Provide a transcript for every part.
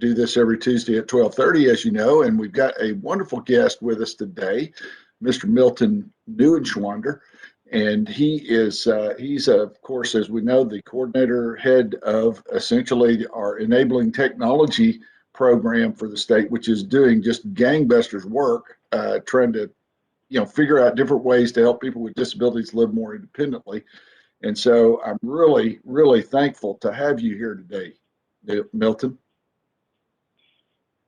do this every Tuesday at 12:30, as you know, and we've got a wonderful guest with us today, Mr. Milton Neuenschwander. And he's of course, as we know, the coordinator head of essentially our enabling technology program for the state, which is doing just gangbusters work, trying to figure out different ways to help people with disabilities live more independently. And so I'm really, really thankful to have you here today, Milton.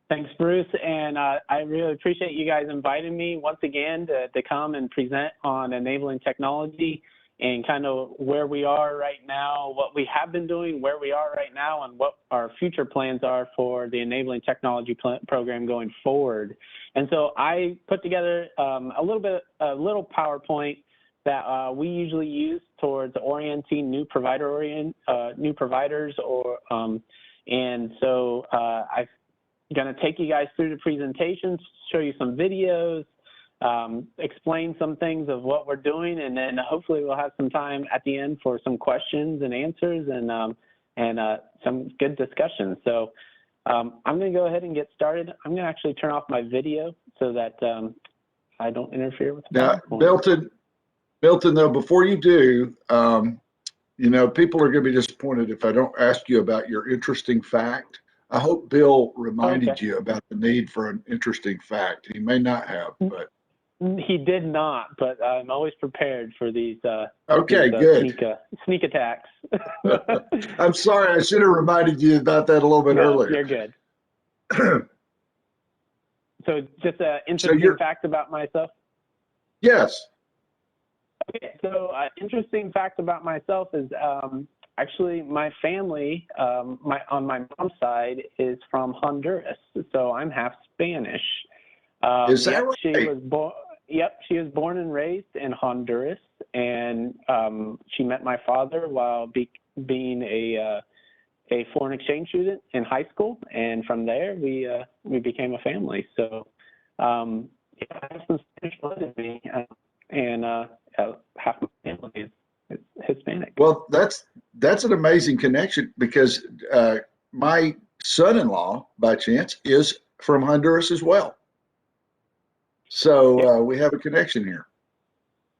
Thanks, Bruce. And I really appreciate you guys inviting me once again to come and present on enabling technology and kind of where we are right now, what we have been doing, where we are right now, and what our future plans are for the enabling technology program going forward. And so I put together a little PowerPoint that we usually use towards orienting new providers, and so I'm going to take you guys through the presentations, show you some videos, explain some things of what we're doing, and then hopefully we'll have some time at the end for some questions and answers and some good discussion. So I'm going to go ahead and get started. I'm going to actually turn off my video so that I don't interfere with the PowerPoint. Milton, though, before you do, people are going to be disappointed if I don't ask you about your interesting fact. I hope Bill reminded you about the need for an interesting fact. He may not have, but he did not. But I'm always prepared for these. Good. Sneak attacks. I'm sorry, I should have reminded you about that a little bit earlier. You're good. So, just an interesting fact about myself. Yes. Okay, so interesting fact about myself is actually my family, on my mom's side, is from Honduras, so I'm half Spanish. Is that right? She was born and raised in Honduras, and she met my father while being a foreign exchange student in high school, and from there we became a family. So I have some Spanish blood in me, and half my family is Hispanic. Well, that's an amazing connection because my son-in-law, by chance, is from Honduras as well. So we have a connection here.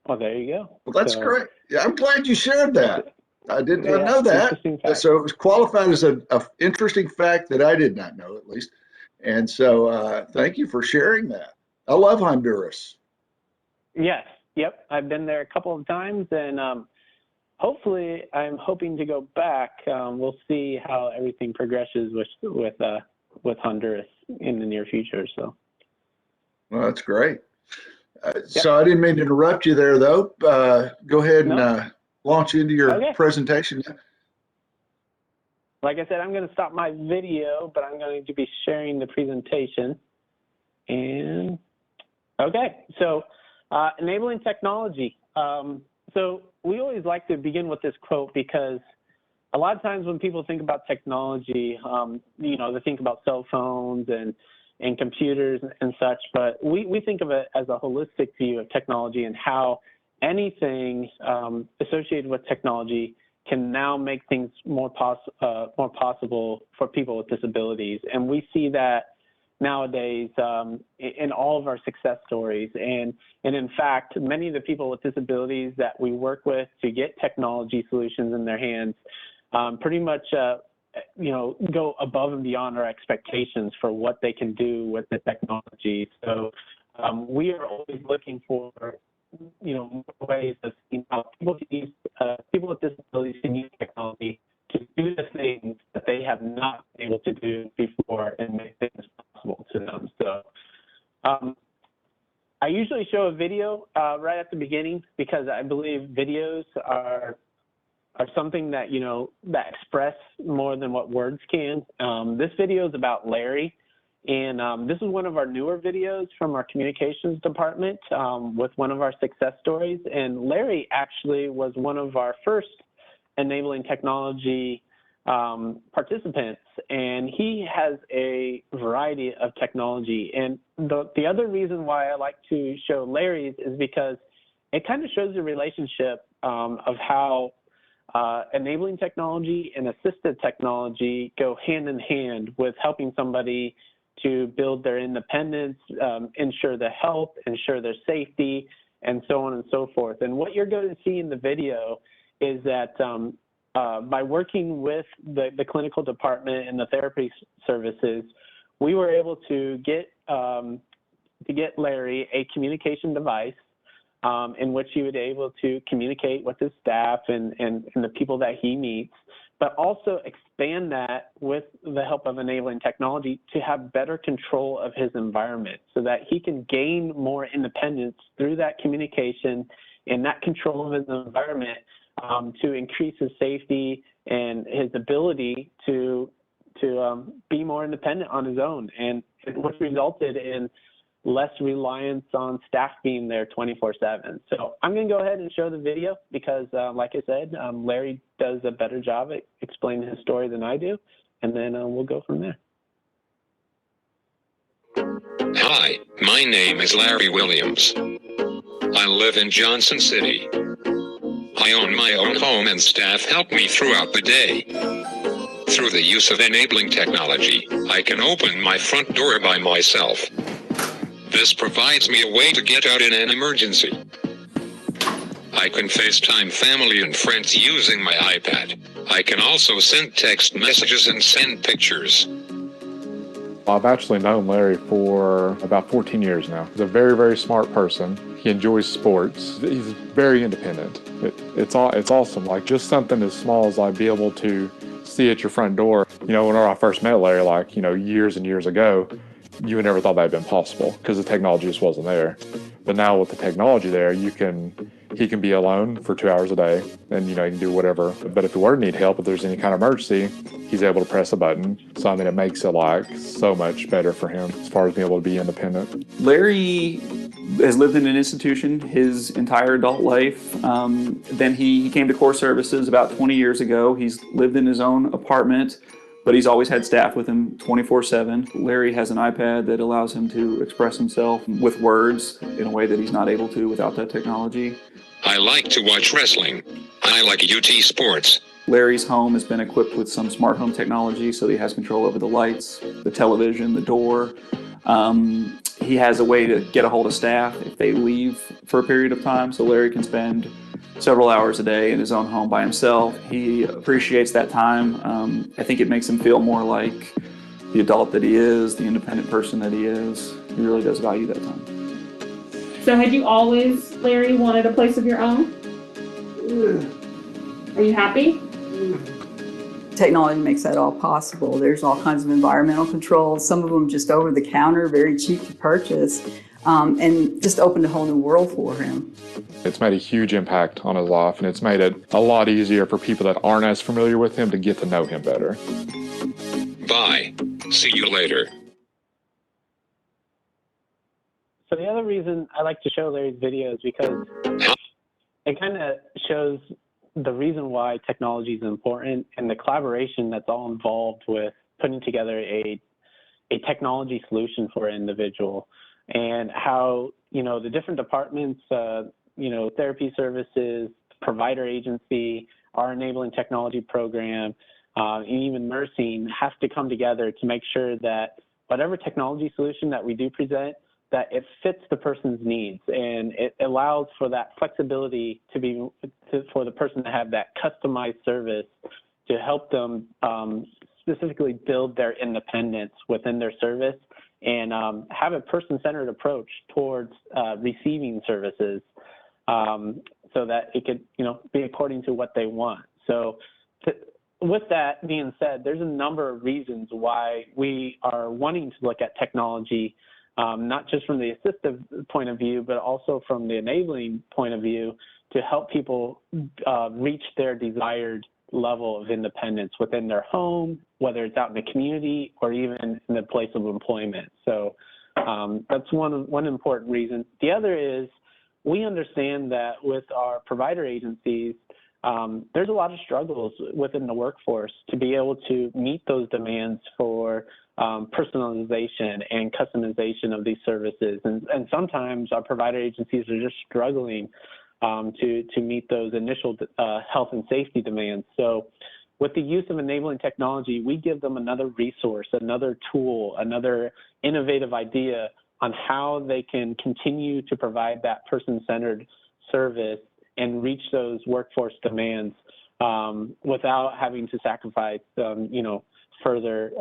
Well, there you go. Well, that's great. Yeah, I'm glad you shared that. I did not know that. So it was qualified as an interesting fact that I did not know, at least. And so thank you for sharing that. I love Honduras. Yes. Yep. I've been there a couple of times, and hopefully I'm hoping to go back. We'll see how everything progresses with Honduras in the near future. So. Well, that's great. So I didn't mean to interrupt you there, though. Go ahead and launch into your presentation. Like I said, I'm going to stop my video, but I'm going to be sharing the presentation. And so enabling technology. So we always like to begin with this quote because a lot of times when people think about technology, they think about cell phones and computers and such, but we think of it as a holistic view of technology and how anything associated with technology can now make things more possible for people with disabilities. And we see that nowadays in all of our success stories. And in fact, many of the people with disabilities that we work with to get technology solutions in their hands pretty much go above and beyond our expectations for what they can do with the technology. So we are always looking for, more ways of seeing how people with disabilities can use technology to do the things that they have not been able to do before and make things possible to them. So I usually show a video right at the beginning because I believe videos are something that, that express more than what words can. This video is about Larry, and this is one of our newer videos from our communications department with one of our success stories. And Larry actually was one of our first enabling technology participants, and he has a variety of technology. And the other reason why I like to show Larry's is because it kind of shows the relationship of how enabling technology and assistive technology go hand in hand with helping somebody to build their independence, ensure their health, ensure their safety, and so on and so forth. And what you're going to see in the video is that by working with the clinical department and the therapy services, we were able to get Larry a communication device in which he would be able to communicate with his staff and the people that he meets, but also expand that with the help of enabling technology to have better control of his environment so that he can gain more independence through that communication and that control of his environment to increase his safety and his ability to be more independent on his own, and which resulted in less reliance on staff being there 24/7. So I'm going to go ahead and show the video because, like I said, Larry does a better job at explaining his story than I do, and then we'll go from there. Hi, my name is Larry Williams. I live in Johnson City. I own my own home and staff help me throughout the day. Through the use of enabling technology, I can open my front door by myself. This provides me a way to get out in an emergency. I can FaceTime family and friends using my iPad. I can also send text messages and send pictures. I've actually known Larry for about 14 years now. He's a very, very smart person. He enjoys sports. He's very independent. It's awesome. Like just something as small as like be able to see at your front door. You know, whenever I first met Larry, like, you know, years and years ago, you would never thought that had been possible because the technology just wasn't there. But now with the technology there, he can be alone for 2 hours a day and, you know, he can do whatever. But if he were to need help, if there's any kind of emergency, he's able to press a button. So, I mean, it makes it like so much better for him as far as being able to be independent. Larry has lived in an institution his entire adult life. Then he came to Core Services about 20 years ago. He's lived in his own apartment, but he's always had staff with him 24/7. Larry has an iPad that allows him to express himself with words in a way that he's not able to without that technology. I like to watch wrestling. I like UT Sports. Larry's home has been equipped with some smart home technology, so he has control over the lights, the television, the door. He has a way to get a hold of staff if they leave for a period of time, so Larry can spend several hours a day in his own home by himself. He appreciates that time. I think it makes him feel more like the adult that he is, the independent person that he is. He really does value that time. So had you always, Larry, wanted a place of your own? Are you happy? Technology makes that all possible. There's all kinds of environmental controls, some of them just over the counter, very cheap to purchase, and just opened a whole new world for him. It's made a huge impact on his life, and it's made it a lot easier for people that aren't as familiar with him to get to know him better. Bye. See you later. So the other reason I like to show Larry's video is because it kind of shows the reason why technology is important and the collaboration that's all involved with putting together a technology solution for an individual, and how, you know, the different departments, you know, therapy services, provider agency, our enabling technology program, and even nursing have to come together to make sure that whatever technology solution that we do present, that it fits the person's needs and it allows for that flexibility for the person to have that customized service to help them specifically build their independence within their service and have a person-centered approach towards receiving services so that it could, you know, be according to what they want. So with that being said, there's a number of reasons why we are wanting to look at technology, not just from the assistive point of view, but also from the enabling point of view to help people reach their desired level of independence within their home, whether it's out in the community or even in the place of employment. So that's one important reason. The other is we understand that with our provider agencies, there's a lot of struggles within the workforce to be able to meet those demands for personalization and customization of these services. And sometimes our provider agencies are just struggling to meet those initial health and safety demands. So with the use of enabling technology, we give them another resource, another tool, another innovative idea on how they can continue to provide that person-centered service and reach those workforce demands without having to sacrifice, further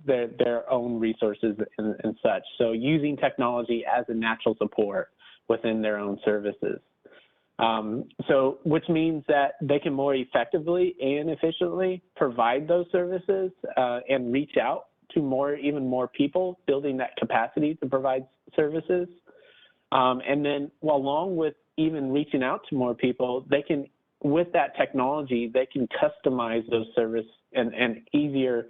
their own resources and such. So using technology as a natural support within their own services. Which means that they can more effectively and efficiently provide those services and reach out to even more people, building that capacity to provide services. And then along with even reaching out to more people, they can, with that technology, they can customize those services and easier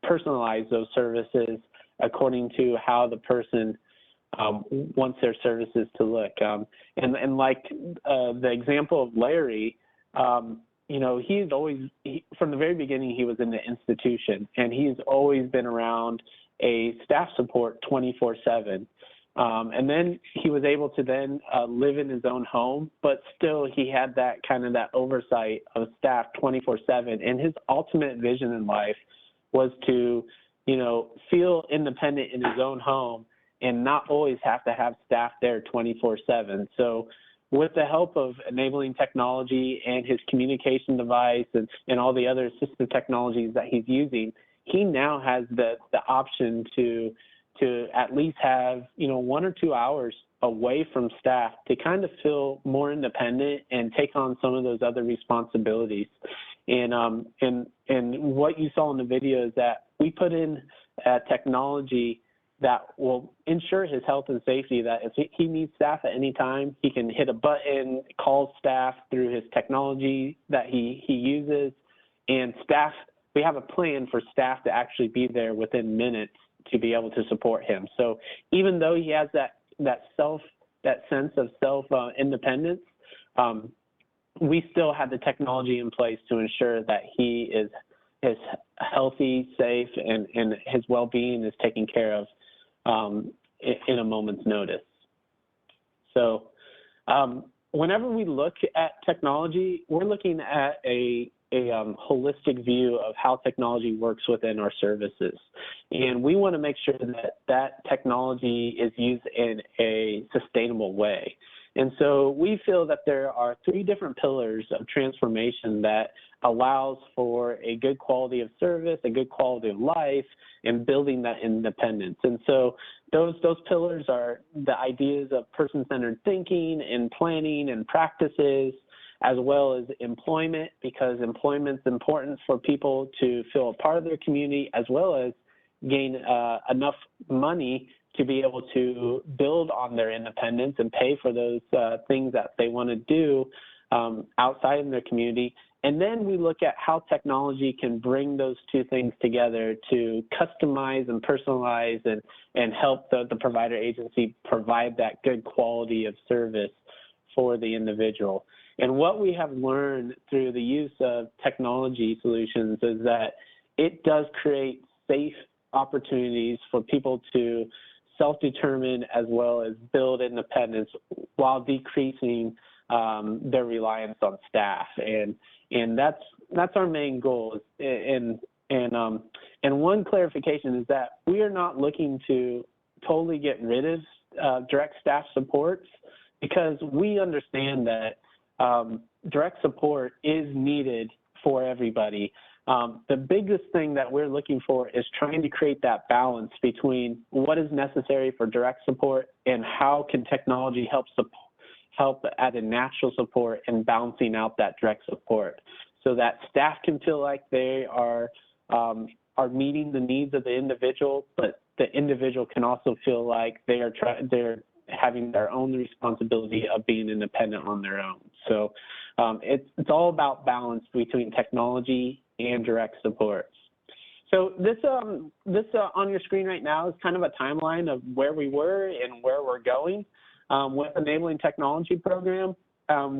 personalize those services according to how the person wants their services to look. And like the example of Larry, he's always, from the very beginning, he was in the institution, and he's always been around a staff support 24/7. And then he was able to then live in his own home, but still he had that that oversight of staff 24/7. And his ultimate vision in life was to, feel independent in his own home and not always have to have staff there 24/7. So with the help of enabling technology and his communication device and all the other assistive technologies that he's using, he now has the option to at least have, 1 or 2 hours away from staff to kind of feel more independent and take on some of those other responsibilities. And what you saw in the video is that we put in technology that will ensure his health and safety, that if he needs staff at any time, he can hit a button, call staff through his technology that he uses, and staff, we have a plan for staff to actually be there within minutes to be able to support him. So even though he has that sense of self-independence, we still have the technology in place to ensure that he is healthy, safe, and his well-being is taken care of in a moment's notice. So whenever we look at technology, we're looking at a holistic view of how technology works within our services. And we want to make sure that technology is used in a sustainable way. And so we feel that there are 3 different pillars of transformation that allows for a good quality of service, a good quality of life, and building that independence. And so those pillars are the ideas of person-centered thinking and planning and practices, as well as employment, because employment's important for people to feel a part of their community, as well as gain enough money to be able to build on their independence and pay for those things that they want to do outside in their community. And then we look at how technology can bring those 2 things together to customize and personalize and help the provider agency provide that good quality of service for the individual. And what we have learned through the use of technology solutions is that it does create safe opportunities for people to self-determine as well as build independence while decreasing their reliance on staff. And that's our main goal. And one clarification is that we are not looking to totally get rid of direct staff supports, because we understand that direct support is needed for everybody. The biggest thing that we're looking for is trying to create that balance between what is necessary for direct support and how can technology help add a natural support and balancing out that direct support, so that staff can feel like they are meeting the needs of the individual, but the individual can also feel like they're having their own responsibility of being independent on their own. So it's all about balance between technology and direct support. So this on your screen right now is kind of a timeline of where we were and where we're going with Enabling Technology Program.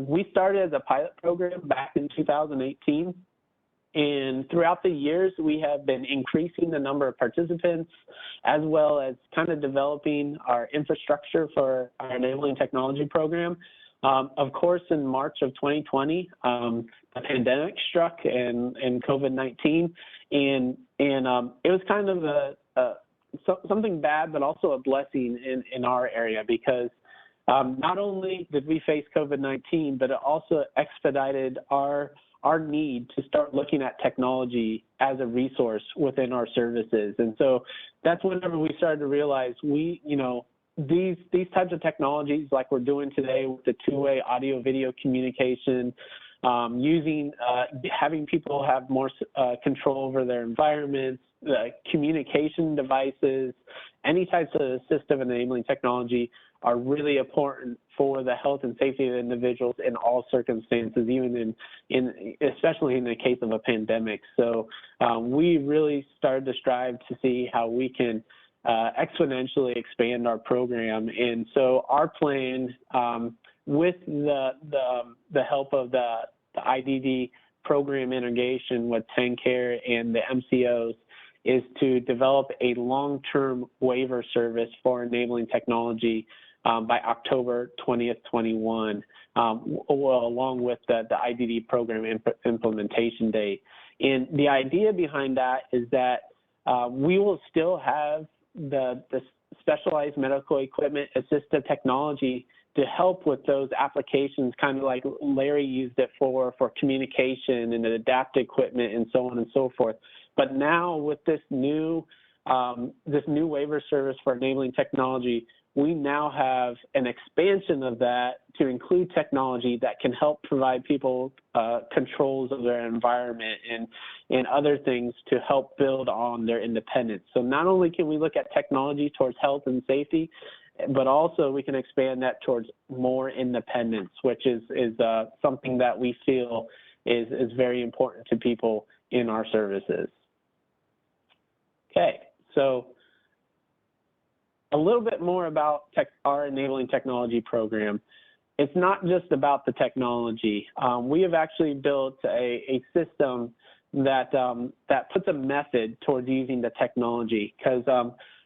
We started as a pilot program back in 2018. And throughout the years, we have been increasing the number of participants, as well as kind of developing our infrastructure for our Enabling Technology Program. Of course, in March of 2020, the pandemic struck and COVID-19, and it was kind of something bad, but also a blessing in our area, because not only did we face COVID-19, but it also expedited our need to start looking at technology as a resource within our services. And so that's whenever we started to realize these types of technologies, like we're doing today with the two-way audio video communication, having people have more control over their environments, communication devices, any types of system enabling technology are really important for the health and safety of individuals in all circumstances, even especially in the case of a pandemic. So we really started to strive to see how we can exponentially expand our program. And so our plan, with the help of the IDD program integration with TennCare and the MCOs, is to develop a long-term waiver service for enabling technology by October 20th, 21, along with the IDD program implementation date. And the idea behind that is that we will still have the specialized medical equipment assistive technology to help with those applications, kind of like Larry used it for communication and adaptive equipment and so on and so forth. But now with this new waiver service for enabling technology, we now have an expansion of that to include technology that can help provide people controls of their environment and other things to help build on their independence. So not only can we look at technology towards health and safety, but also we can expand that towards more independence, which is something that we feel is very important to people in our services. Okay, so a little bit more about our Enabling Technology program. It's not just about the technology. We have actually built a system that puts a method towards using the technology, because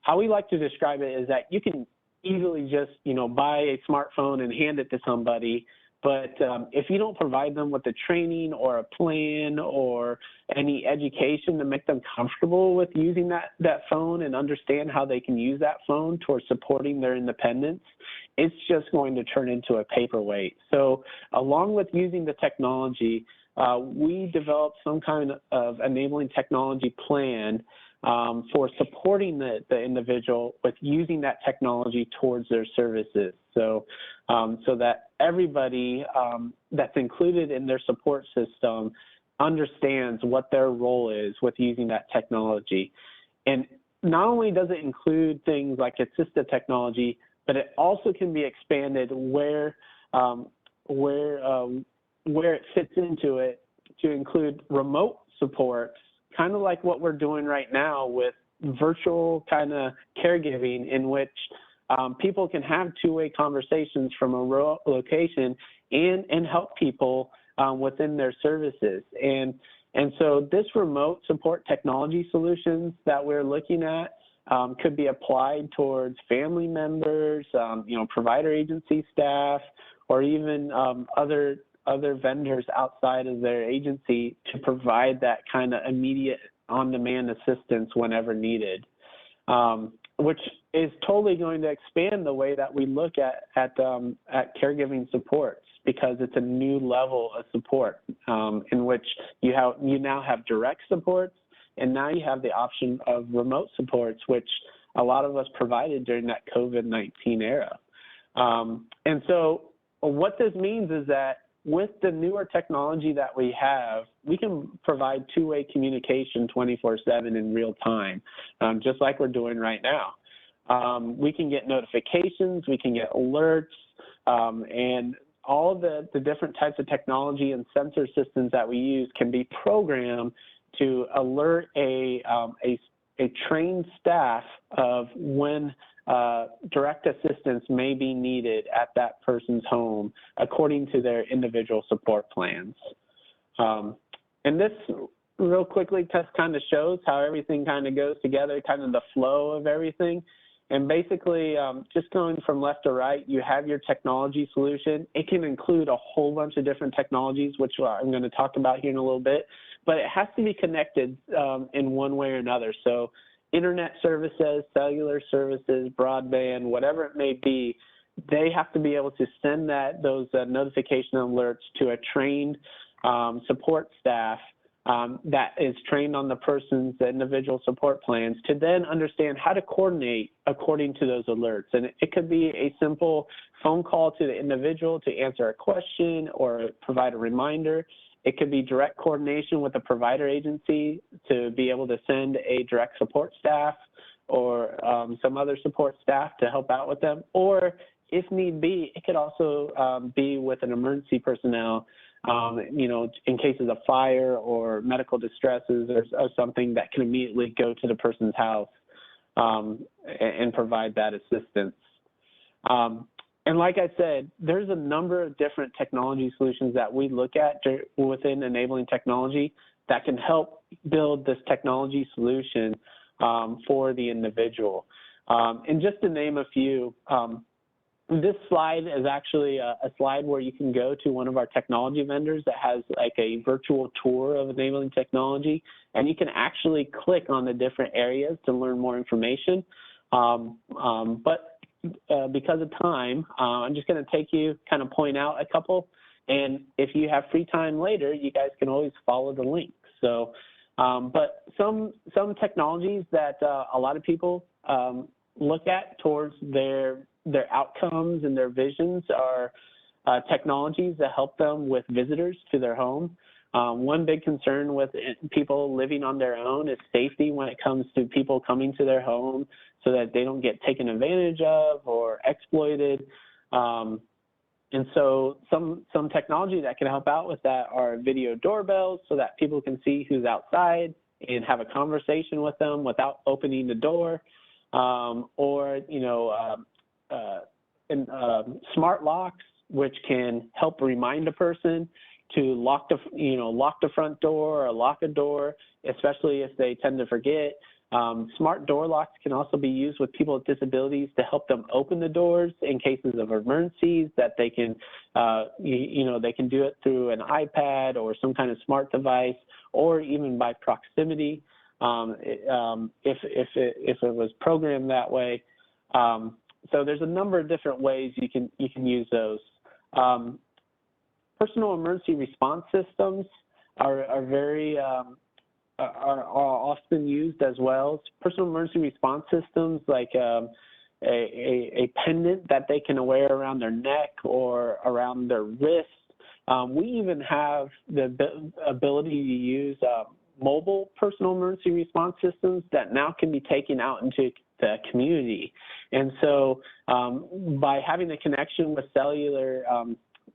how we like to describe it is that you can easily just buy a smartphone and hand it to somebody, but if you don't provide them with the training or a plan or any education to make them comfortable with using that phone and understand how they can use that phone towards supporting their independence, it's just going to turn into a paperweight. So along with using the technology, we developed some kind of enabling technology plan for supporting the individual with using that technology towards their services. So that everybody that's included in their support system understands what their role is with using that technology. And not only does it include things like assistive technology, but it also can be expanded where it fits into it to include remote supports, kind of like what we're doing right now with virtual kind of caregiving, in which people can have two-way conversations from a rural location and help people within their services. And so this remote support technology solutions that we're looking at could be applied towards family members, provider agency staff, or even other vendors outside of their agency to provide that kind of immediate on-demand assistance whenever needed, which is totally going to expand the way that we look at caregiving supports, because it's a new level of support in which you now have direct supports, and now you have the option of remote supports, which a lot of us provided during that COVID-19 era. And so what this means is that with the newer technology that we have, we can provide two-way communication 24/7 in real time, just like we're doing right now. We can get notifications, we can get alerts, and all the different types of technology and sensor systems that we use can be programmed to alert a trained staff of when direct assistance may be needed at that person's home according to their individual support plans. And this real quickly just kind of shows how everything kind of goes together, kind of the flow of everything. And basically, just going from left to right, you have your technology solution. It can include a whole bunch of different technologies, which I'm going to talk about here in a little bit, but it has to be connected in one way or another. So internet services, cellular services, broadband, whatever it may be, they have to be able to send those notification alerts to a trained support staff that is trained on the individual support plans to then understand how to coordinate according to those alerts. And it could be a simple phone call to the individual to answer a question or provide a reminder. It could be direct coordination with the provider agency to be able to send a direct support staff or some other support staff to help out with them. Or if need be, it could also be with an emergency personnel, in cases of fire or medical distresses or something that can immediately go to the person's house and provide that assistance. And like I said, there's a number of different technology solutions that we look at within enabling technology that can help build this technology solution for the individual. And just to name a few, this slide is actually a slide where you can go to one of our technology vendors that has like a virtual tour of enabling technology, and you can actually click on the different areas to learn more information. But because of time, I'm just going to kind of point out a couple, and if you have free time later, you guys can always follow the link. So, but some technologies that a lot of people look at towards their outcomes and their visions are technologies that help them with visitors to their home. One big concern with people living on their own is safety when it comes to people coming to their home so that they don't get taken advantage of or exploited. And so some technology that can help out with that are video doorbells so that people can see who's outside and have a conversation with them without opening the door. Or smart locks, which can help remind a person to lock the front door or lock a door, especially if they tend to forget. Smart door locks can also be used with people with disabilities to help them open the doors in cases of emergencies that they can, they can do it through an iPad or some kind of smart device or even by proximity if it was programmed that way. So there's a number of different ways you can use those. Personal emergency response systems are very are often used as well. Personal emergency response systems like a pendant that they can wear around their neck or around their wrist. We even have the ability to use mobile personal emergency response systems that now can be taken out into the community. And so by having the connection with cellular,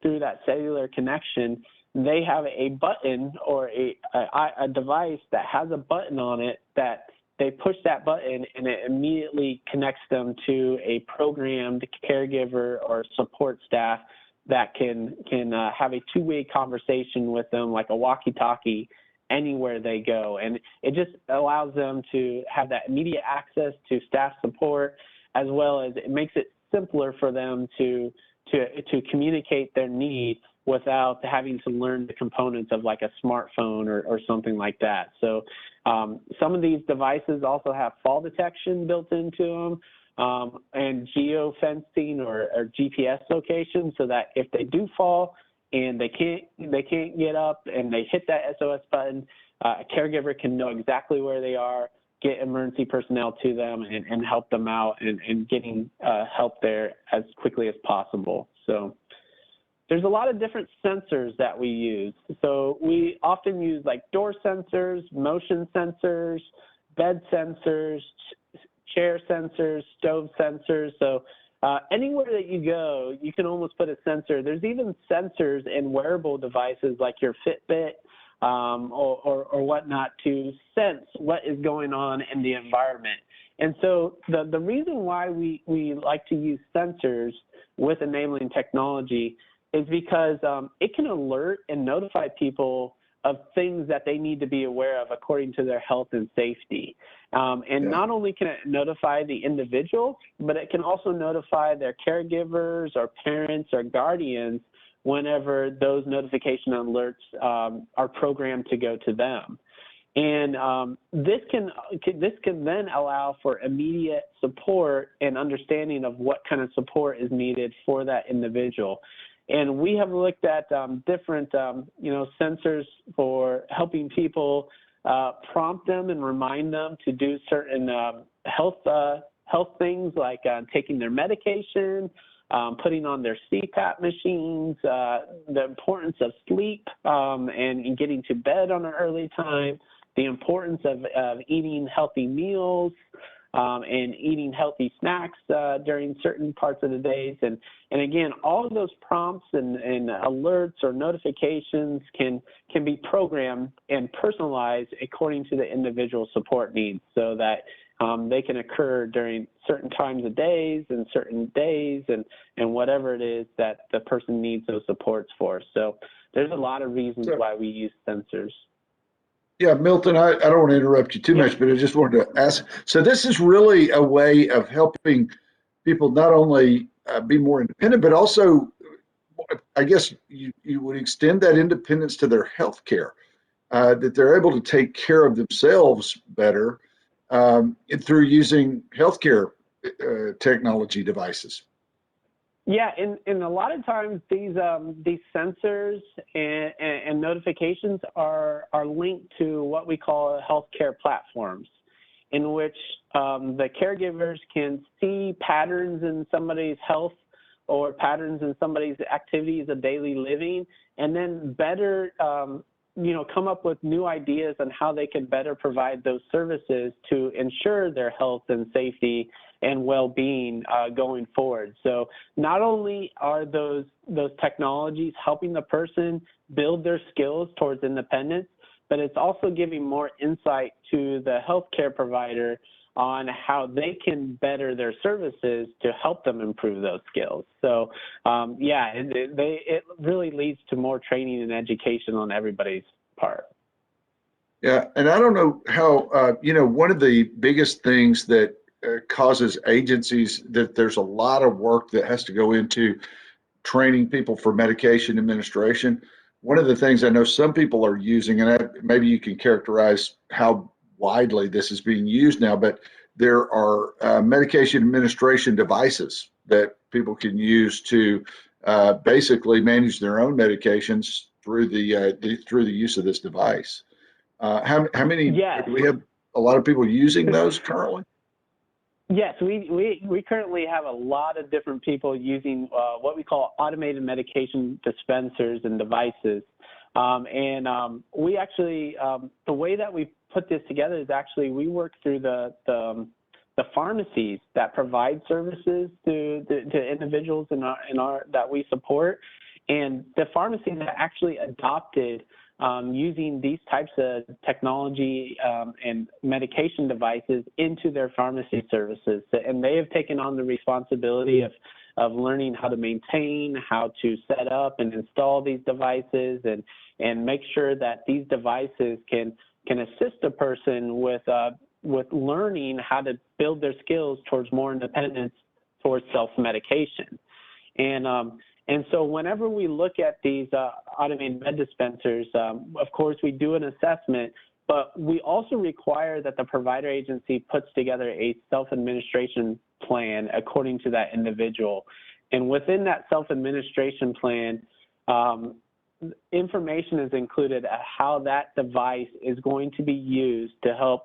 through that cellular connection, they have a button or a device that has a button on it that they push that button and it immediately connects them to a programmed caregiver or support staff that can have a two-way conversation with them like a walkie-talkie anywhere they go. And it just allows them to have that immediate access to staff support, as well as it makes it simpler for them to communicate their needs without having to learn the components of like a smartphone or something like that. So some of these devices also have fall detection built into them and geofencing or GPS location, so that if they do fall and they can't get up and they hit that SOS button, a caregiver can know exactly where they are, get emergency personnel to them and help them out and getting help there as quickly as possible. So there's a lot of different sensors that we use. So we often use like door sensors, motion sensors, bed sensors, chair sensors, stove sensors. So anywhere that you go, you can almost put a sensor. There's even sensors in wearable devices like your Fitbit or whatnot to sense what is going on in the environment. And so the reason why we like to use sensors with enabling technology is because it can alert and notify people things that they need to be aware of according to their health and safety. And not only can it notify the individual, but it can also notify their caregivers or parents or guardians whenever those notification alerts are programmed to go to them. And this can then allow for immediate support and understanding of what kind of support is needed for that individual. And we have looked at different, sensors for helping people prompt them and remind them to do certain health things like taking their medication, putting on their CPAP machines, the importance of sleep and getting to bed on an early time, the importance of eating healthy meals and eating healthy snacks during certain parts of the days. And again, all of those prompts and alerts or notifications can be programmed and personalized according to the individual support needs so that they can occur during certain times of days and certain days and whatever it is that the person needs those supports for. So there's a lot of reasons why we use sensors. Yeah, Milton, I don't want to interrupt you too much, but I just wanted to ask. So this is really a way of helping people not only be more independent, but also, I guess you would extend that independence to their health care, that they're able to take care of themselves better through using healthcare technology devices. Yeah, and a lot of times these sensors and notifications are linked to what we call healthcare platforms, in which the caregivers can see patterns in somebody's health or patterns in somebody's activities of daily living, and then better come up with new ideas on how they can better provide those services to ensure their health and safety and well-being going forward. So not only are those technologies helping the person build their skills towards independence, but it's also giving more insight to the healthcare provider on how they can better their services to help them improve those skills. So it really leads to more training and education on everybody's part. Yeah, and I don't know how, one of the biggest things that causes agencies that there's a lot of work that has to go into training people for medication administration. One of the things I know some people are using, and maybe you can characterize how widely this is being used now, but there are medication administration devices that people can use to basically manage their own medications through the use of this device. How many? Yes. Do we have a lot of people using those currently? Yes, we currently have a lot of different people using what we call automated medication dispensers and devices. We actually, the way that we put this together is actually we work through the pharmacies that provide services to individuals in our that we support, and the pharmacies that actually adopted using these types of technology and medication devices into their pharmacy services. And they have taken on the responsibility of learning how to maintain, how to set up and install these devices and make sure that these devices can assist a person with learning how to build their skills towards more independence towards self-medication. And so whenever we look at these automated med dispensers, of course, we do an assessment, but we also require that the provider agency puts together a self-administration plan according to that individual. And within that self-administration plan, information is included at how that device is going to be used to help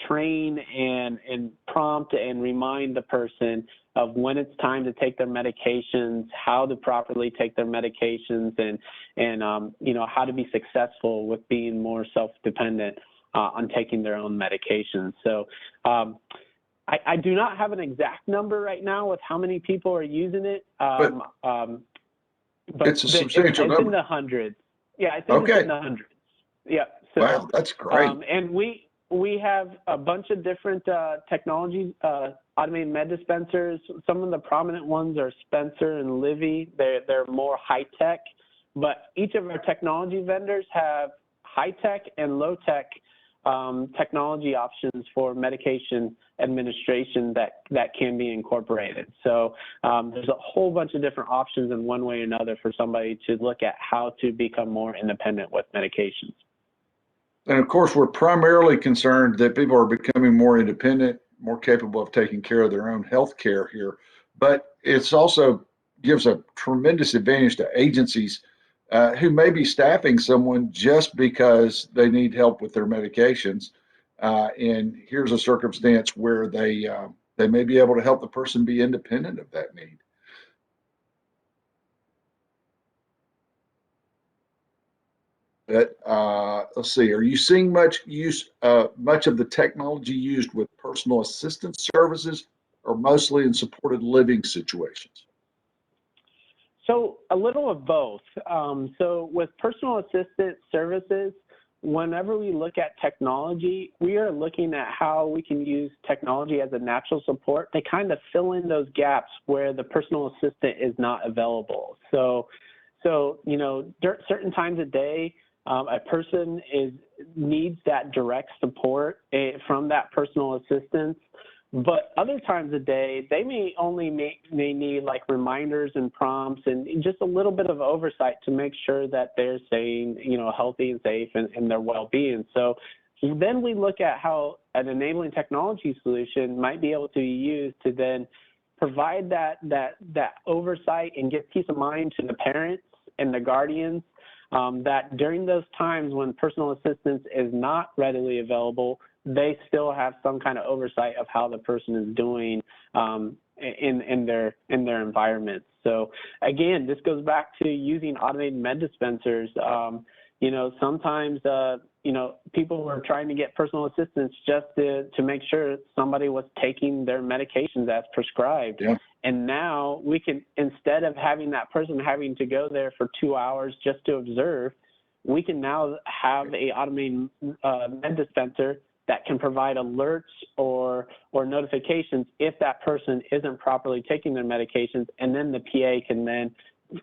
train and prompt and remind the person of when it's time to take their medications, how to properly take their medications, and how to be successful with being more self-dependent on taking their own medications. So I do not have an exact number right now with how many people are using it. But it's a substantial it's number. in the hundreds. Yeah, I think it's in the hundreds. Yeah. So, wow, that's great. And we have a bunch of different technology, automated med dispensers. Some of the prominent ones are Spencer and Livy. They're more high tech, but each of our technology vendors have high-tech and low-tech technology options for medication administration that can be incorporated. So there's a whole bunch of different options in one way or another for somebody to look at how to become more independent with medications. And of course, we're primarily concerned that people are becoming more independent, more capable of taking care of their own health care here. But it's also gives a tremendous advantage to agencies who may be staffing someone just because they need help with their medications. And here's a circumstance where they may be able to help the person be independent of that need. But let's see, are you seeing much of the technology used with personal assistance services, or mostly in supported living situations? So a little of both. So with personal assistant services, whenever we look at technology, we are looking at how we can use technology as a natural support to kind of fill in those gaps where the personal assistant is not available. So you know, certain times a day, a person needs that direct support from that personal assistance. But other times a day, they may need like reminders and prompts and just a little bit of oversight to make sure that they're staying, you know, healthy and safe and their well-being. So then we look at how an enabling technology solution might be able to be used to then provide that oversight and give peace of mind to the parents and the guardians that during those times when personal assistance is not readily available, they still have some kind of oversight of how the person is doing in their environment. So again, this goes back to using automated med dispensers. You know, sometimes you know, people were trying to get personal assistance just to make sure somebody was taking their medications as prescribed. Yeah. And now we can, instead of having that person having to go there for 2 hours just to observe, we can now have a automated med dispenser that can provide alerts or notifications if that person isn't properly taking their medications, and then the PA can then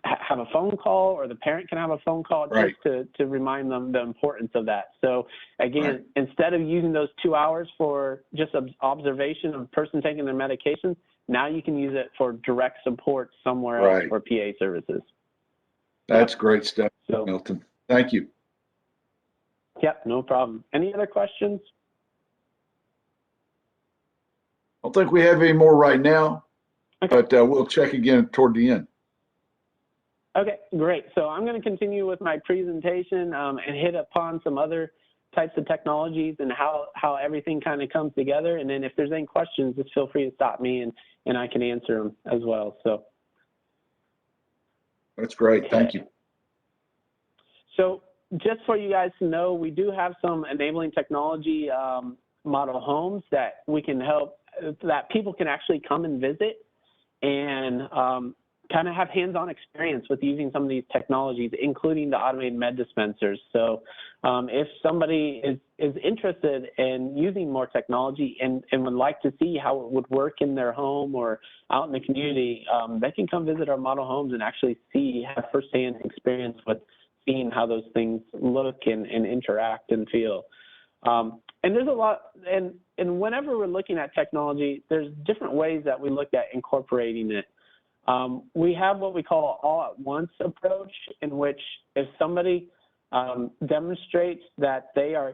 have a phone call, or the parent can have a phone call Right. just to remind them the importance of that. So again, instead of using those 2 hours for just observation of a person taking their medications, now you can use it for direct support somewhere else for PA services. That's great stuff, So, Milton. Thank you. yep, no problem. Any other questions? I don't think we have any more right now, Okay. but we'll check again toward the end. Okay, great. So I'm going to continue with my presentation and hit upon some other types of technologies and how everything kind of comes together. And then if there's any questions, just feel free to stop me and I can answer them as well. So That's great. Thank you. So just for you guys to know, we do have some enabling technology model homes that we can help, that people can actually come and visit and kind of have hands-on experience with using some of these technologies, including the automated med dispensers. So if somebody is interested in using more technology and would like to see how it would work in their home or out in the community, they can come visit our model homes and actually have firsthand experience with seeing how those things look and interact and feel. And there's a lot, and whenever we're looking at technology, there's different ways that we look at incorporating it. We have what we call all-at-once approach, in which if somebody demonstrates that they are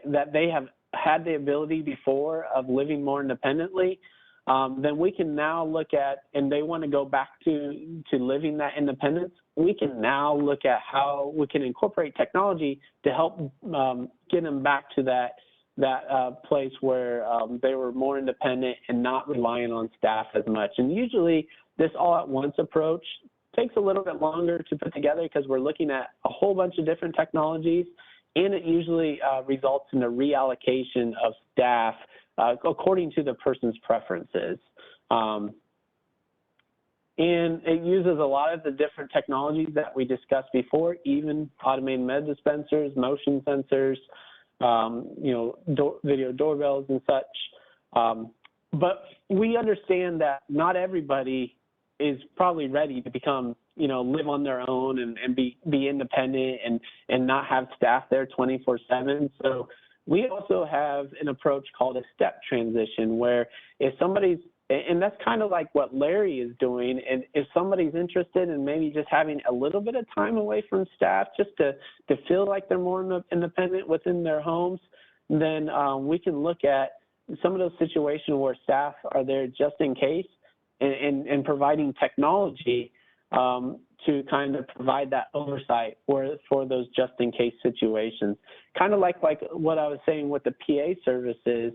that they have had the ability before of living more independently, then we can now look at, and they want to go back to living that independence, we can now look at how we can incorporate technology to help get them back to that place where they were more independent and not relying on staff as much. And usually this all-at-once approach takes a little bit longer to put together because we're looking at a whole bunch of different technologies, and it usually results in a reallocation of staff according to the person's preferences. And it uses a lot of the different technologies that we discussed before, even automated med dispensers, motion sensors, video doorbells and such. But we understand that not everybody is probably ready to become live on their own and be independent and not have staff there 24/7. So we also have an approach called a step transition, where if somebody's, and that's kind of like what Larry is doing, and if somebody's interested in maybe just having a little bit of time away from staff just to feel like they're more independent within their homes, then we can look at some of those situations where staff are there just in case, and providing technology to kind of provide that oversight for those just in case situations. Kind of like what I was saying with the PA services,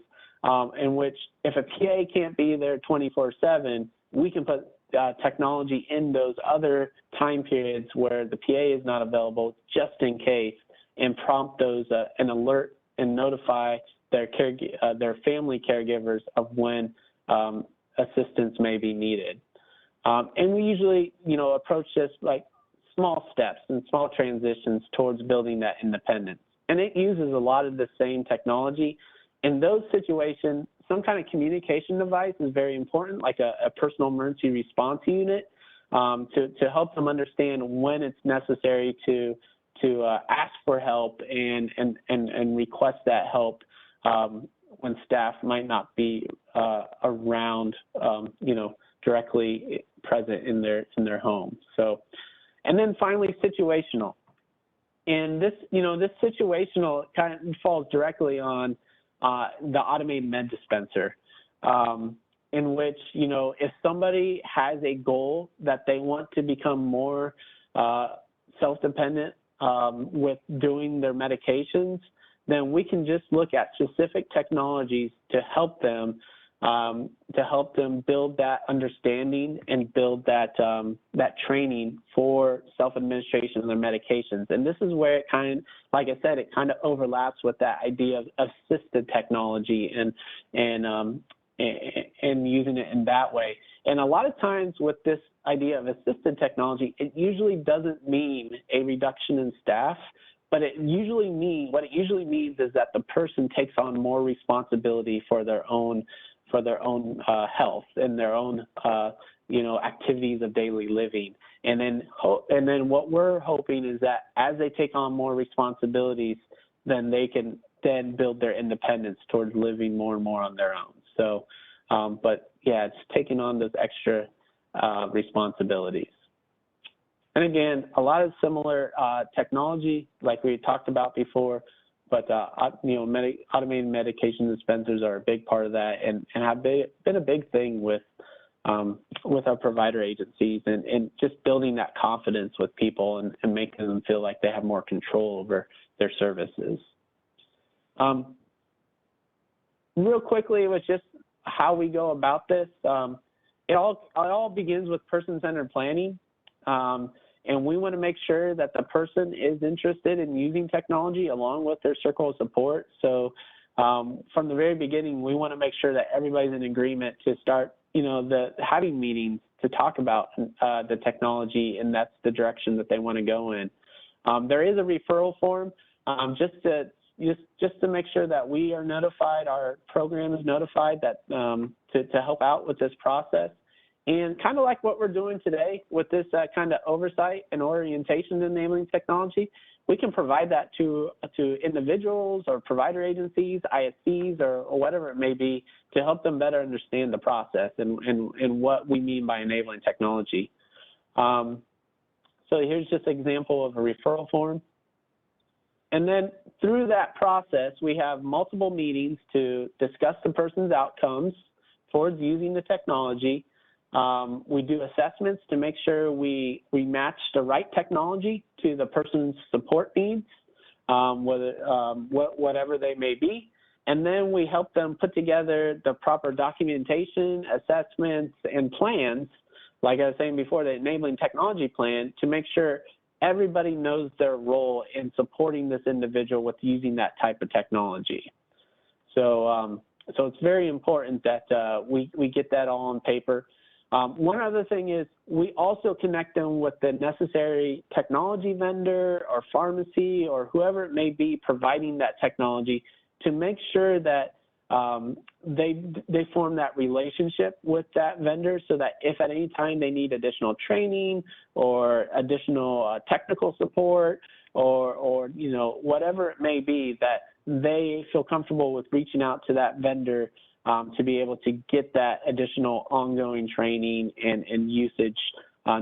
in which if a PA can't be there 24/7, we can put technology in those other time periods where the PA is not available just in case, and prompt those and alert and notify their family caregivers of when assistance may be needed. And we usually, approach this like small steps and small transitions towards building that independence. And it uses a lot of the same technology. In those situations, some kind of communication device is very important, like a personal emergency response unit, to help them understand when it's necessary to ask for help and request that help when staff might not be around, directly present in their home. So, and then finally, situational. And this situational kind of falls directly on the automated med dispenser, in which, if somebody has a goal that they want to become more self-dependent with doing their medications, then we can just look at specific technologies to help them build that understanding and build that training for self-administration of their medications. And this is where it like I said, it kind of overlaps with that idea of assisted technology and using it in that way. And a lot of times with this idea of assisted technology, it usually doesn't mean a reduction in staff, but what it usually means is that the person takes on more responsibility for their own health and their own activities of daily living. And then what we're hoping is that as they take on more responsibilities, then they can then build their independence towards living more and more on their own. So, but yeah, it's taking on those extra responsibilities. And again, a lot of similar technology, like we talked about before, but automated medication dispensers are a big part of that, and have been a big thing with our provider agencies, and just building that confidence with people and making them feel like they have more control over their services. Real quickly, it was just how we go about this. It all begins with person-centered planning. And we want to make sure that the person is interested in using technology along with their circle of support. So from the very beginning, we want to make sure that everybody's in agreement to start, having meetings to talk about the technology, and that's the direction that they want to go in. There is a referral form just to make sure that we are notified, our program is notified that to help out with this process. And kind of like what we're doing today with this kind of oversight and orientation enabling technology, we can provide that to individuals or provider agencies, ISCs, or whatever it may be, to help them better understand the process and what we mean by enabling technology. So here's just an example of a referral form. And then through that process, we have multiple meetings to discuss the person's outcomes towards using the technology. We do assessments to make sure we match the right technology to the person's support needs, whatever they may be. And then we help them put together the proper documentation, assessments, and plans, like I was saying before, the enabling technology plan, to make sure everybody knows their role in supporting this individual with using that type of technology. So it's very important that we get that all on paper. One other thing is we also connect them with the necessary technology vendor or pharmacy or whoever it may be providing that technology, to make sure that they form that relationship with that vendor so that if at any time they need additional training or additional technical support or you know, whatever it may be, that they feel comfortable with reaching out to that vendor to be able to get that additional ongoing training and usage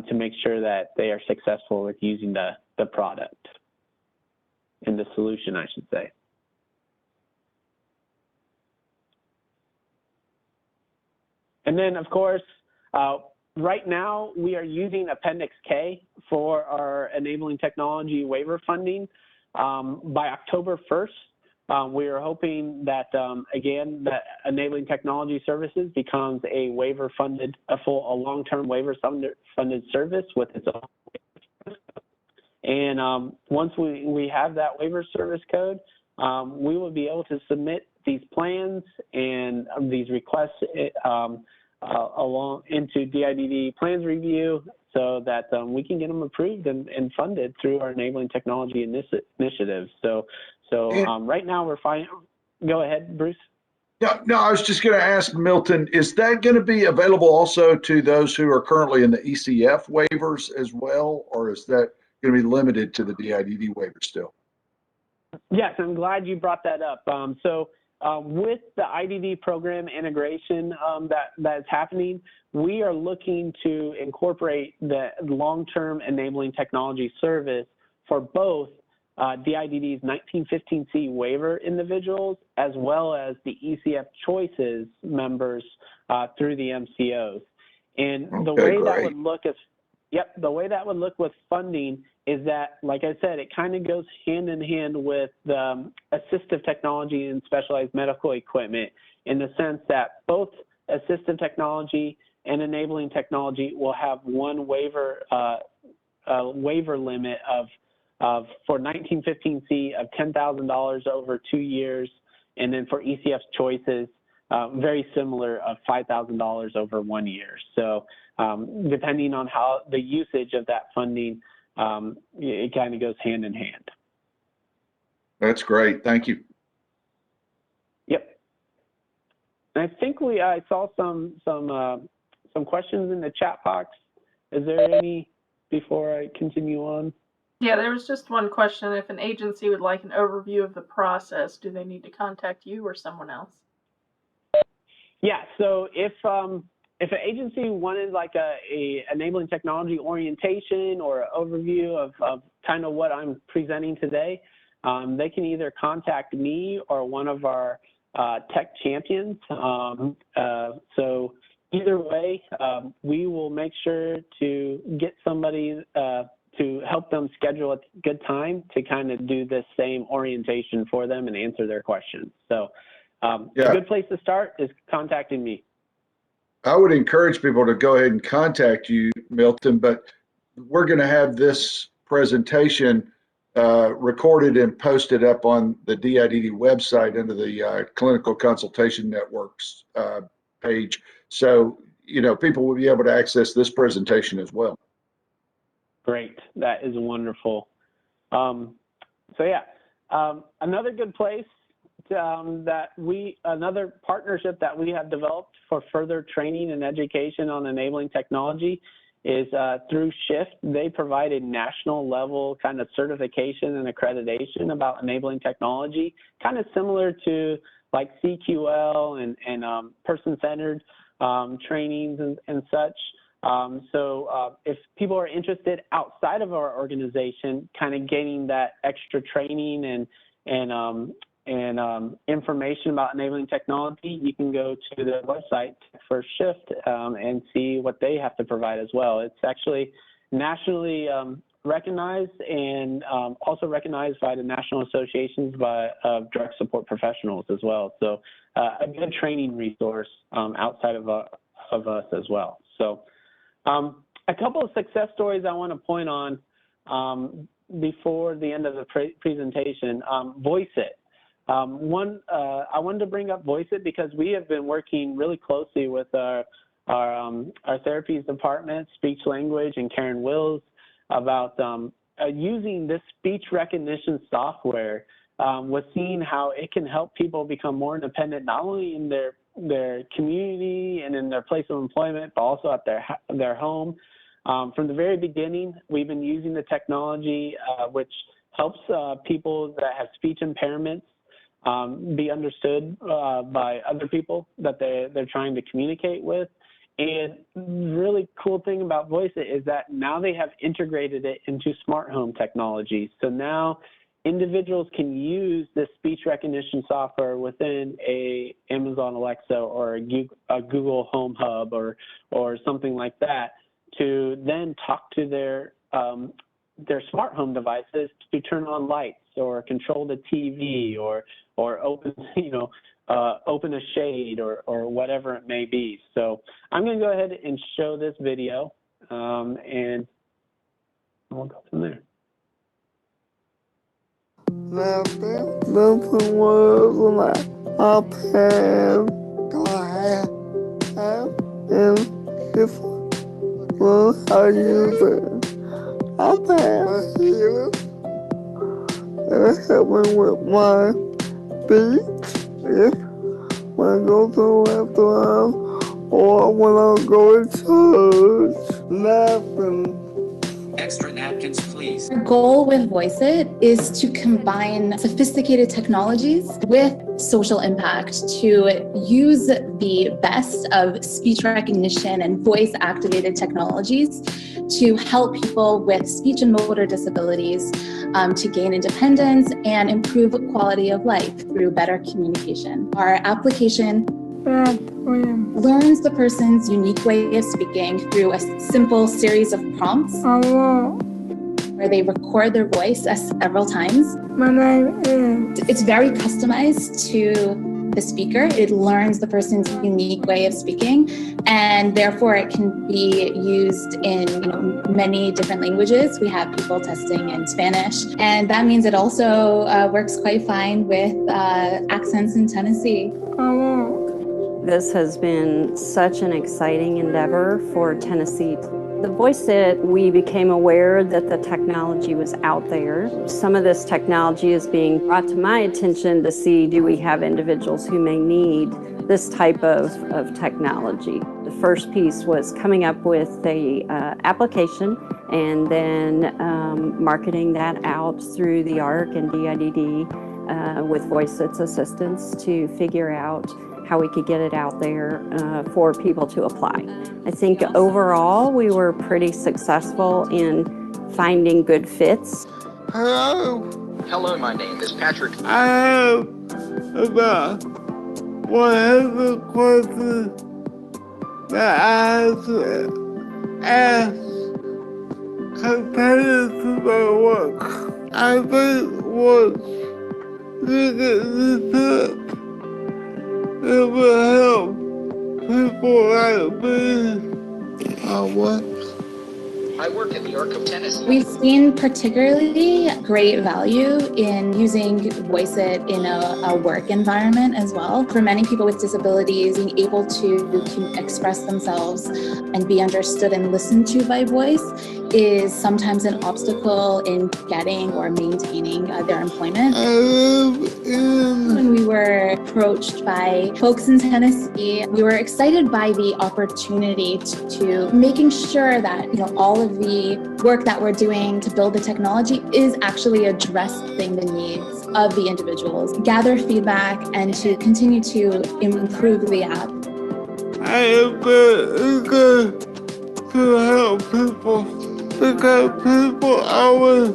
to make sure that they are successful with using the product and the solution, I should say. And then, of course, right now we are using Appendix K for our enabling technology waiver funding. By October 1st, we are hoping that, again, that enabling technology services becomes a waiver funded, a long-term waiver funded service with its own. And once we have that waiver service code, we will be able to submit these plans and these requests along into DIDD plans review so that we can get them approved and funded through our enabling technology initiatives. So right now we're fine. Go ahead, Bruce. No, I was just going to ask Milton, is that going to be available also to those who are currently in the ECF waivers as well, or is that going to be limited to the DIDD waiver still? Yes, I'm glad you brought that up. With the IDD program integration that's happening, we are looking to incorporate the long-term enabling technology service for both DIDD's 1915C waiver individuals as well as the ECF choices members through the MCOs. And the way that would look is, the way that would look with funding is that, like I said, it kind of goes hand in hand with the assistive technology and specialized medical equipment in the sense that both assistive technology and enabling technology will have one waiver limit of for 1915C of $10,000 over 2 years, and then for ECF choices, very similar of $5,000 over 1 year. So depending on how the usage of that funding, it kind of goes hand in hand. That's great. Thank you. Yep. And I think I saw some questions in the chat box. Is there any before I continue on? Yeah, there was just one question. If an agency would like an overview of the process, do they need to contact you or someone else? Yeah, so if an agency wanted like a enabling technology orientation or an overview of kind of what I'm presenting today, they can either contact me or one of our tech champions. So either way, we will make sure to get somebody to help them schedule a good time to kind of do this same orientation for them and answer their questions. So a good place to start is contacting me. I would encourage people to go ahead and contact you, Milton, but we're going to have this presentation recorded and posted up on the DIDD website under the Clinical Consultation Networks page. So, you know, people will be able to access this presentation as well. Great. That is wonderful. Another good place another partnership that we have developed for further training and education on enabling technology is through SHIFT. They provide a national level kind of certification and accreditation about enabling technology, kind of similar to like CQL and person-centered trainings and such. If people are interested outside of our organization, kind of gaining that extra training and information about enabling technology, you can go to the website for SHIFT and see what they have to provide as well. It's actually nationally recognized and also recognized by the National Associations of Drug Support Professionals as well. So a good training resource outside of us as well. So a couple of success stories I want to point on before the end of the presentation. VoiceIt. I wanted to bring up VoiceIt because we have been working really closely with our therapies department, speech language, and Karen Wills about using this speech recognition software was seeing how it can help people become more independent, not only in their community and in their place of employment, but also at their home. From the very beginning, we've been using the technology which helps people that have speech impairments be understood by other people that they're trying to communicate with. And the really cool thing about VoiceIt is that now they have integrated it into smart home technology. So now individuals can use this speech recognition software within a Amazon Alexa or a Google Home Hub or something like that to then talk to their smart home devices to turn on lights or control the TV or open, open a shade or whatever it may be. So I'm going to go ahead and show this video, and we'll go from there. When I go to the restaurant or when I go to church, laughing. Extra napkins, please. Our goal with VoiceIt is to combine sophisticated technologies with social impact to use the best of speech recognition and voice-activated technologies to help people with speech and motor disabilities to gain independence and improve quality of life through better communication. Our application learns the person's unique way of speaking through a simple series of prompts where they record their voice several times. My name is. It's very customized to the speaker. It learns the person's unique way of speaking, and therefore it can be used in many different languages. We have people testing in Spanish, and that means it also works quite fine with accents in Tennessee. This has been such an exciting endeavor for Tennessee. The VoiceIt, we became aware that the technology was out there. Some of this technology is being brought to my attention to see, do we have individuals who may need this type of technology? The first piece was coming up with the application and then marketing that out through the ARC and DIDD with VoiceIt's assistance to figure out how we could get it out there for people to apply. I think overall we were pretty successful in finding good fits. Hello. Hello, my name is Patrick. I have about 100 questions that I have to ask compared to my work. I think once you get this up, it will help people like me. What? I work at the ARC of Tennessee. We've seen particularly great value in using VoiceIt in a work environment as well. For many people with disabilities, being able to express themselves and be understood and listened to by voice is sometimes an obstacle in getting or maintaining their employment. When we were approached by folks in Tennessee, we were excited by the opportunity to making sure that all of the work that we're doing to build the technology is actually addressing the needs of the individuals, gather feedback, and to continue to improve the app. I am good to help people because people always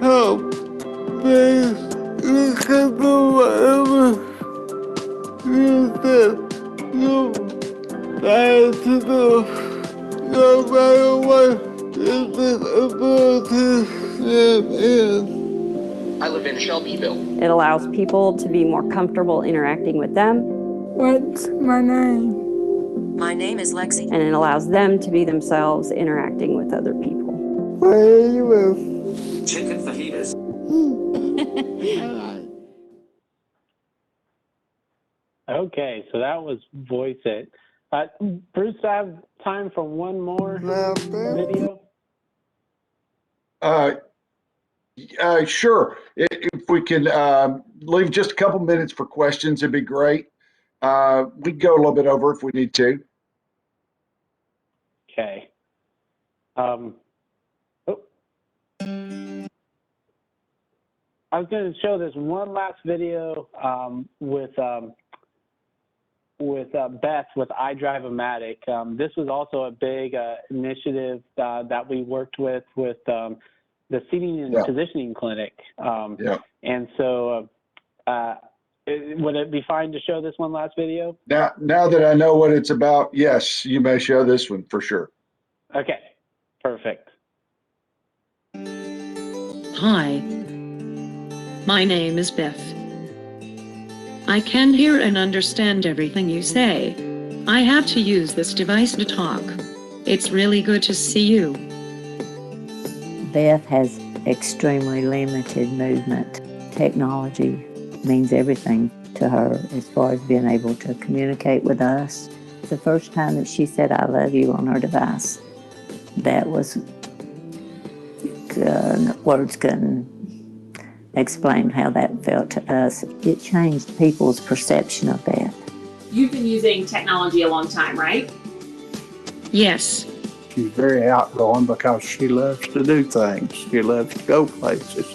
help me. You can do whatever you think you like to do. No matter what your disability is. I live in Shelbyville. It allows people to be more comfortable interacting with them. What's my name? My name is Lexi. And it allows them to be themselves interacting with other people. Where do you live? Chicken fajitas. Okay, so that was VoiceIt. Bruce, I have time for one more video. Sure. If we can leave just a couple minutes for questions, it'd be great. We can go a little bit over if we need to. Okay. I was going to show this one last video with Beth with iDrive-O-Matic. This was also a big initiative that we worked with the seating and positioning clinic. And so would it be fine to show this one last video? Now that I know what it's about, yes, you may show this one for sure. Okay, perfect. Hi, my name is Beth. I can hear and understand everything you say. I have to use this device to talk. It's really good to see you. Beth has extremely limited movement. Technology means everything to her as far as being able to communicate with us. The first time that she said I love you on her device, that was words couldn't explain how that felt to us. It changed people's perception of Beth. You've been using technology a long time, right? Yes. She's very outgoing because she loves to do things. She loves to go places.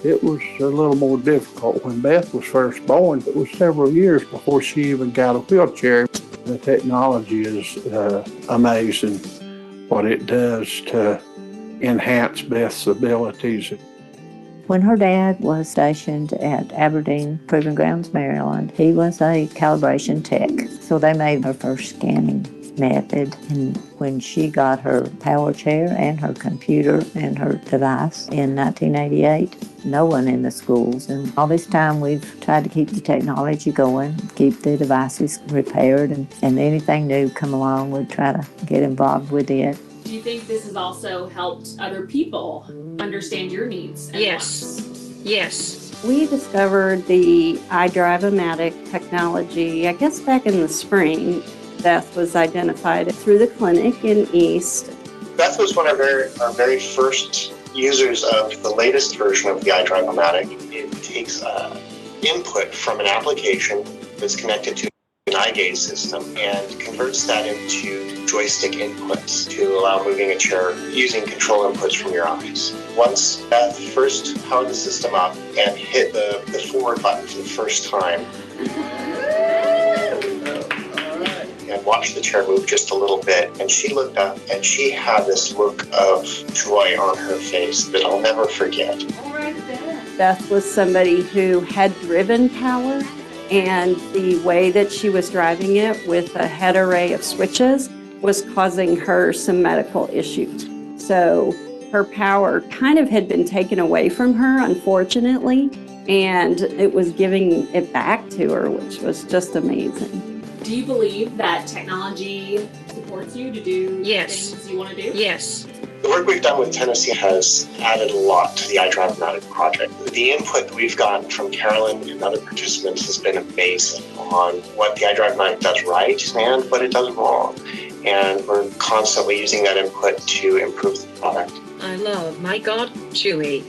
It was a little more difficult when Beth was first born. It was several years before she even got a wheelchair. The technology is amazing what it does to enhance Beth's abilities. When her dad was stationed at Aberdeen Proving Grounds, Maryland, he was a calibration tech. So they made her first scanning method. And when she got her power chair and her computer and her device in 1988, no one in the schools. And all this time we've tried to keep the technology going, keep the devices repaired, and anything new come along, we'd try to get involved with it. Do you think this has also helped other people understand your needs? Yes. Yes. We discovered the iDrive-O-Matic technology, I guess back in the spring. Beth was identified through the clinic in East. Beth was one of our very first users of the latest version of the iDrive-O-Matic. It takes input from an application that's connected to an eye gaze system and converts that into joystick inputs to allow moving a chair using control inputs from your eyes. Once Beth first powered the system up and hit the forward button for the first time and watched the chair move just a little bit, and she looked up and she had this look of joy on her face that I'll never forget. Beth was somebody who had driven power, and the way that she was driving it with a head array of switches was causing her some medical issues. So her power kind of had been taken away from her, unfortunately, and it was giving it back to her, which was just amazing. Do you believe that technology supports you to do things you want to do? Yes. The work we've done with Tennessee has added a lot to the iDrive-O-Matic project. The input that we've gotten from Carolyn and other participants has been amazing on what the iDrive-O-Matic does right and what it does wrong. And we're constantly using that input to improve the product. I love my God, Chewy.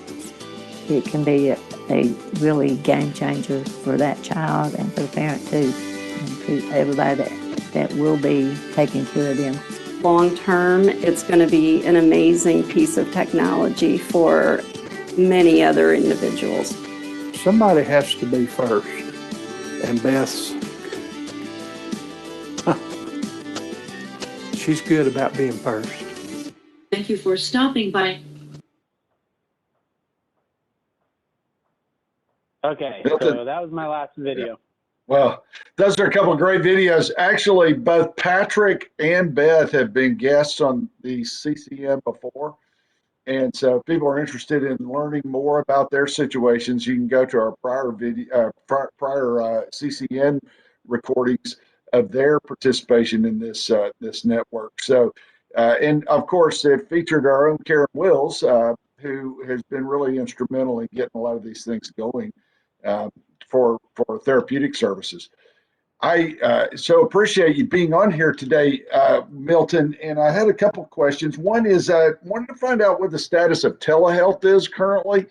It can be a really game changer for that child and for the parent too, and for everybody that will be taking care of them. Long term, it's going to be an amazing piece of technology for many other individuals. Somebody has to be first, and Beth's, she's good about being first. Thank you for stopping by. Okay, so that was my last video. Well, those are a couple of great videos. Actually, both Patrick and Beth have been guests on the CCM before. And so if people are interested in learning more about their situations, you can go to our prior video, prior CCN recordings of their participation in this this network. So, and of course, it featured our own Karen Wills, who has been really instrumental in getting a lot of these things going. For therapeutic services. I so appreciate you being on here today, Milton. And I had a couple of questions. One is I wanted to find out what the status of telehealth is currently.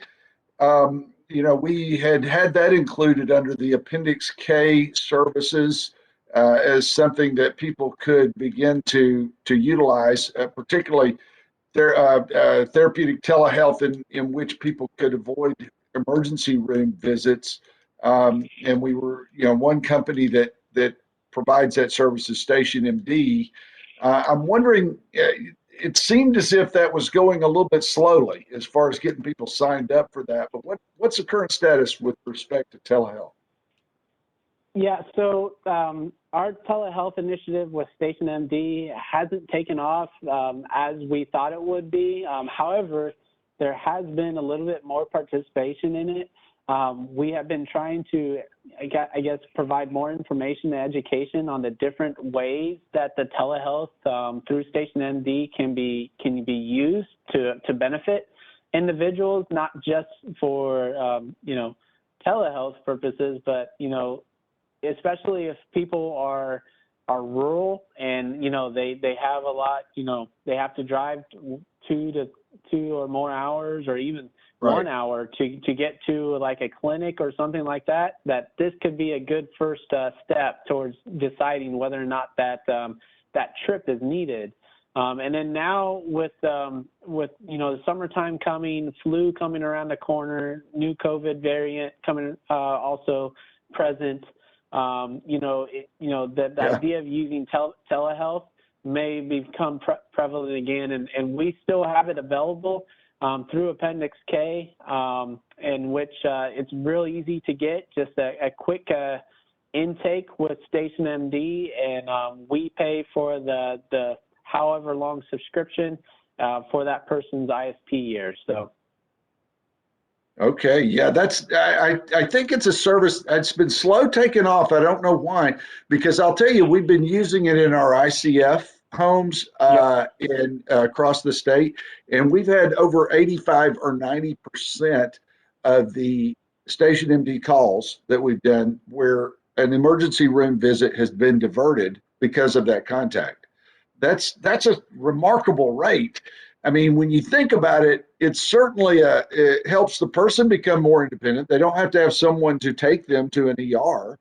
We had that included under the Appendix K services as something that people could begin to utilize, particularly therapeutic telehealth in which people could avoid emergency room visits. And we were, one company that provides that service is Station MD. I'm wondering, it seemed as if that was going a little bit slowly as far as getting people signed up for that. But what's the current status with respect to telehealth? Yeah, so our telehealth initiative with Station MD hasn't taken off as we thought it would be. However, there has been a little bit more participation in it. We have been trying to, I guess, provide more information and education on the different ways that the telehealth through Station MD can be used to benefit individuals, not just for telehealth purposes, but especially if people are rural and they have a lot, they have to drive 2 or more hours or even Right. 1 hour to get to like a clinic or something like that, that this could be a good first step towards deciding whether or not that trip is needed. And then now with the summertime coming, flu coming around the corner, new COVID variant coming also present, the idea of using telehealth may become prevalent again, and we still have it available through Appendix K, in which it's really easy to get, just a quick intake with Station MD, and we pay for the however long subscription for that person's ISP year. So. Okay, yeah, I think it's a service that's been slow taking off. I don't know why, because I'll tell you, we've been using it in our ICF homes in across the state, and we've had over 85 or 90% of the Station MD calls that we've done where an emergency room visit has been diverted because of that contact. That's a remarkable rate. I mean, when you think about it, it's certainly it helps the person become more independent. They don't have to have someone to take them to an ER.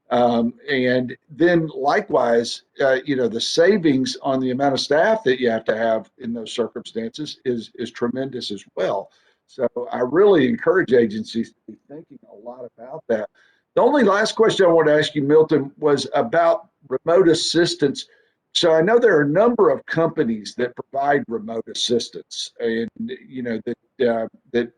And then likewise, the savings on the amount of staff that you have to have in those circumstances is tremendous as well. So I really encourage agencies to be thinking a lot about that. The only last question I want to ask you, Milton, was about remote assistance. So I know there are a number of companies that provide remote assistance, and that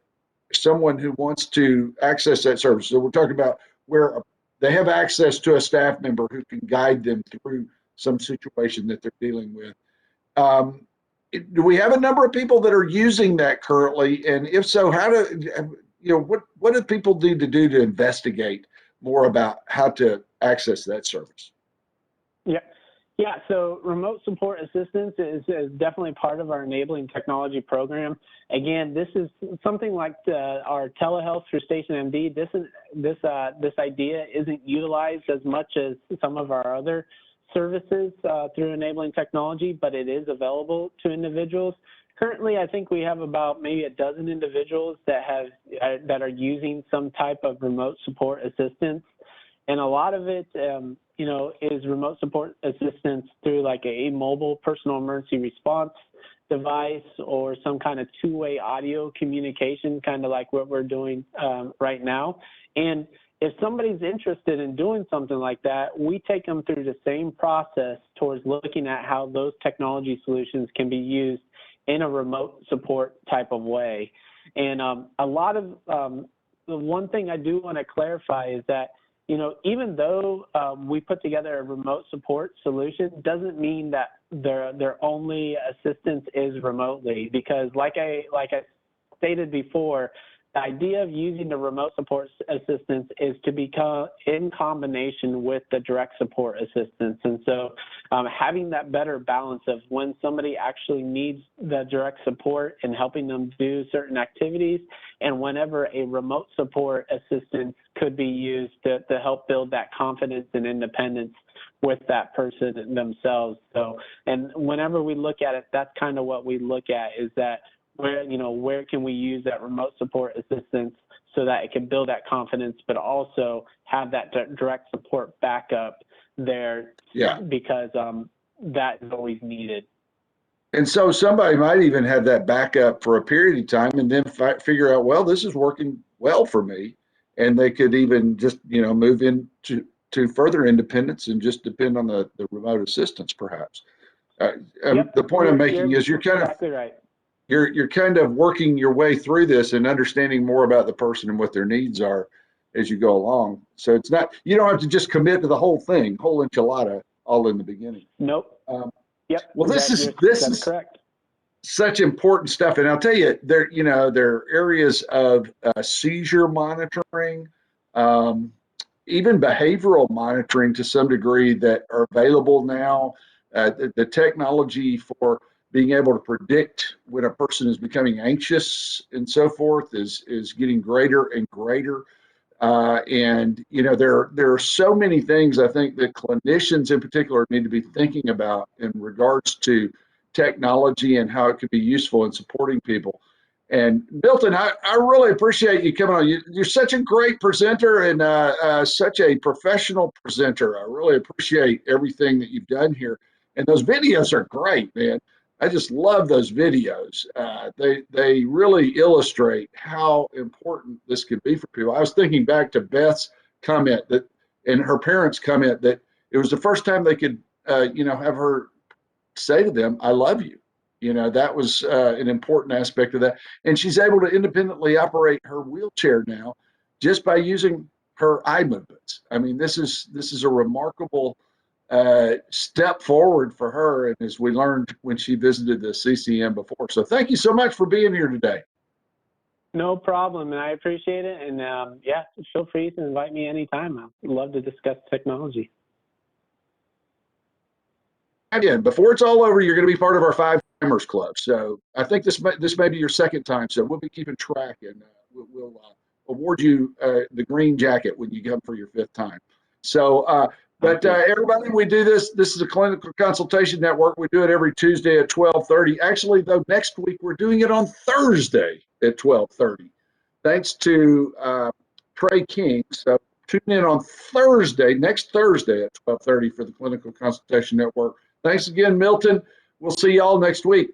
someone who wants to access that service. So we're talking about where they have access to a staff member who can guide them through some situation that they're dealing with. Do we have a number of people that are using that currently? And if so, what do people need to do to investigate more about how to access that service? Yeah, so remote support assistance is definitely part of our enabling technology program. Again, this is something like our telehealth through Station MD. This idea isn't utilized as much as some of our other services through enabling technology, but it is available to individuals. Currently, I think we have about maybe a dozen individuals that are using some type of remote support assistance, and a lot of it is remote support assistance through like a mobile personal emergency response device or some kind of two-way audio communication, kind of like what we're doing right now. And if somebody's interested in doing something like that, we take them through the same process towards looking at how those technology solutions can be used in a remote support type of way. And a lot of the one thing I do want to clarify is that even though we put together a remote support solution, doesn't mean that their only assistance is remotely, because like I stated before, the idea of using the remote support assistance is to become in combination with the direct support assistance. And so having that better balance of when somebody actually needs the direct support and helping them do certain activities, and whenever a remote support assistance could be used to help build that confidence and independence with that person themselves. So, and whenever we look at it, that's kind of what we look at, is that where can we use that remote support assistance so that it can build that confidence, but also have that direct support backup there. Yeah. Because that is always needed. And so somebody might even have that backup for a period of time and then figure out, well, this is working well for me. And they could even just, move into further independence and just depend on the remote assistance, perhaps. The point I'm making is you're kind of exactly right. You're kind of working your way through this and understanding more about the person and what their needs are as you go along. So it's not, you don't have to just commit to the whole thing, whole enchilada, all in the beginning. Nope. Yep. Well, this is correct. Such important stuff, and I'll tell you, there are areas of seizure monitoring, even behavioral monitoring to some degree that are available now. The technology for being able to predict when a person is becoming anxious and so forth is getting greater and greater. And there are so many things I think that clinicians in particular need to be thinking about in regards to technology and how it could be useful in supporting people. And Milton, I really appreciate you coming on. You're such a great presenter and such a professional presenter. I really appreciate everything that you've done here. And those videos are great, man. I just love those videos. They really illustrate how important this could be for people. I was thinking back to Beth's comment and her parents' comment that it was the first time they could, have her say to them, "I love you." That was an important aspect of that. And she's able to independently operate her wheelchair now just by using her eye movements. I mean, this is a remarkable step forward for her, and as we learned when she visited the CCM before. So thank you so much for being here today. No problem, and I appreciate it. And feel free to invite me anytime. I'd love to discuss technology. Again, before it's all over, you're going to be part of our 5 Timers Club. So I think this may be your second time, so we'll be keeping track, and we'll award you the green jacket when you come for your 5th time. So. But everybody, we do this. This is a clinical consultation network. We do it every Tuesday at 12:30. Actually, though, next week we're doing it on Thursday at 12:30. Thanks to Trey King. So tune in on next Thursday at 12:30 for the Clinical Consultation Network. Thanks again, Milton. We'll see y'all next week.